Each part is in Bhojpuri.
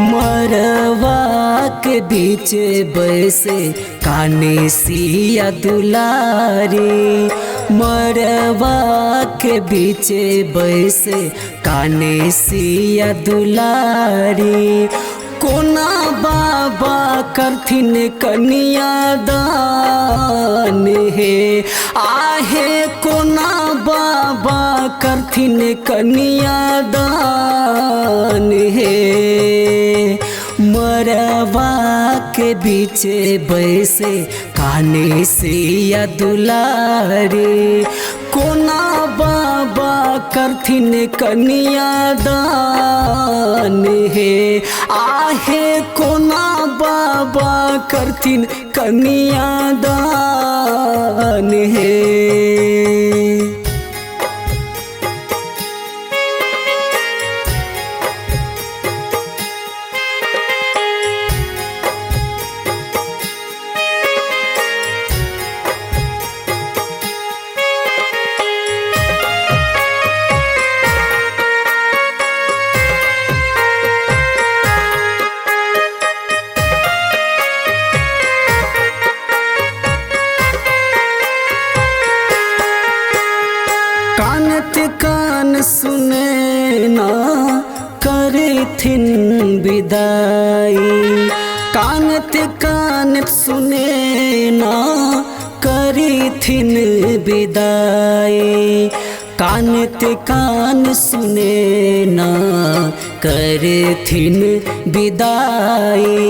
मरवा के बीच बैसे काने सिया दुलारी, मरवा के बीच बैसे काने सिया दुलारी। कोना बाबा करथिन कन्या दान हे, आहे कोना बाबा करथिन कन्या दान हे। मरवा के बीच बैसे काने सिया दुलारी, कोना बाबा करथिन कन्या दान हे, आहे कोना बाबा करथिन कन्या दान हे। कानत कान सुने ना करथिन विदाई, कानत कान सुने ना करथिन विदाई, कानत कान सुने ना करथिन विदाई।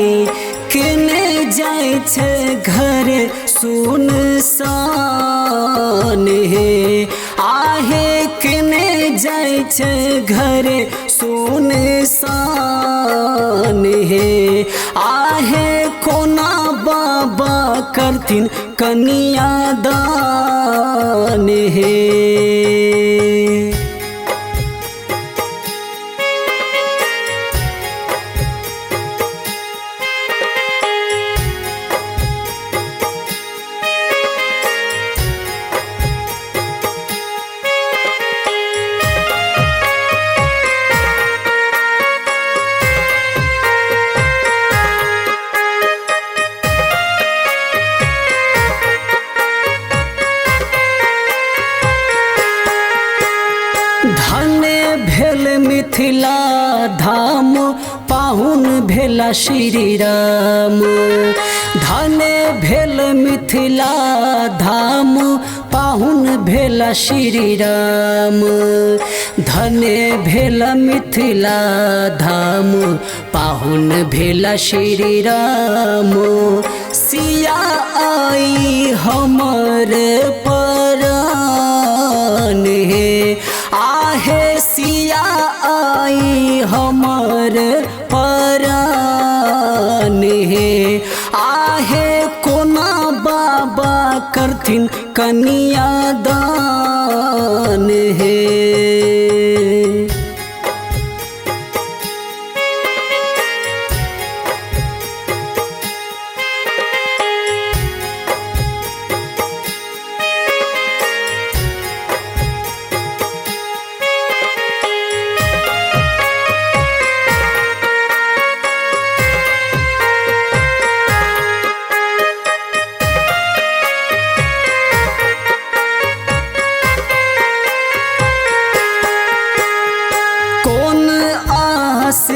केने जाय छे घर सुनसान हे, आहे केने जाय छे घर सुनसान हे, आहे कोना बाबा करथिन कन्या दान हे। धन भेल मिथिला धाम, पाहुन भेला श्री राम। धन भेल मिथिला धाम, पाहुन भेला श्री राम। धन भेल मिथिला धाम, पाहुन भेला श्री राम। सिया आई हमर परान हे, आहे सिया आई हमर परान हे, आहे कोना बाबा करथिन कन्या दान हे।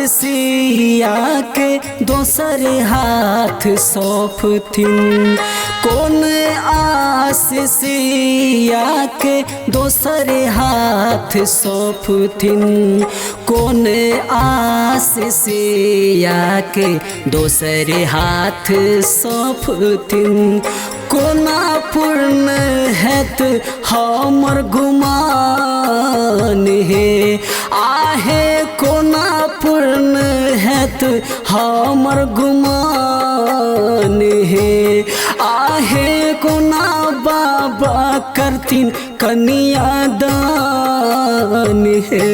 सिया के दोसर हाथ सौंपथिन, कौन आस सिया के दोसर हाथ सौंपथिन, कौन आस सिया के दोसर हाथ सौंपथिन। कोना पूर्ण हैत हमर गुमान हे, आहे कोना पूर्ण हैत हमर गुमान हे, आहे कोना बाबा करथिन कन्या दान हे।